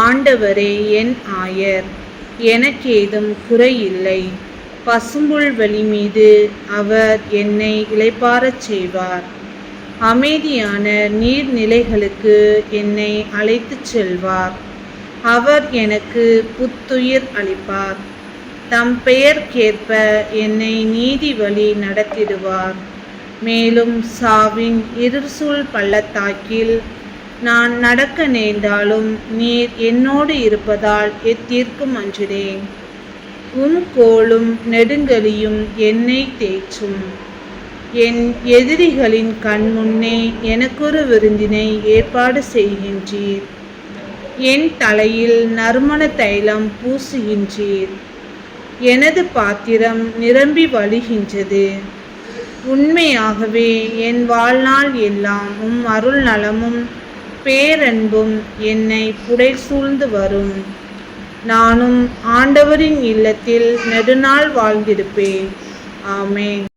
ஆண்டவரே என் ஆயர், எனக்கேதும் குறையில்லை. பசும்புல்வெளி மீது அவர் என்னை இளைப்பாறச் செய்வார். அமைதியான நீர்நிலைகளுக்கு என்னை அழைத்துச் செல்வார். அவர் எனக்கு புத்துயிர் அளிப்பார். தம் பெயர்க்கேற்ப என்னை நீதி வழி நடத்திடுவார். மேலும் சாவின் இருள்சூழ் பள்ளத்தாக்கில் நான் நடக்க நேர்ந்தாலும் நீர் என்னோடு இருப்பதால் எத்தீர்க்கும் அஞ்சிடேன். கோலும் நெடுங்கலியும் என்னை தேற்றும். என் எதிரிகளின் கண் முன்னே எனக்கொரு விருந்தினை ஏற்பாடு செய்கின்றீர். என் தலையில் நறுமண தைலம் பூசுகின்றீர். எனது பாத்திரம் நிரம்பி வழிகின்றது. உண்மையாகவே என் வாழ்நாள் எல்லாம் அருள் நலமும் பேரன்பும் என்னை புடைசூழ்ந்து வரும். நானும் ஆண்டவரின் இல்லத்தில் நெடுநாள் வாழ்ந்திருப்பேன். ஆமென்.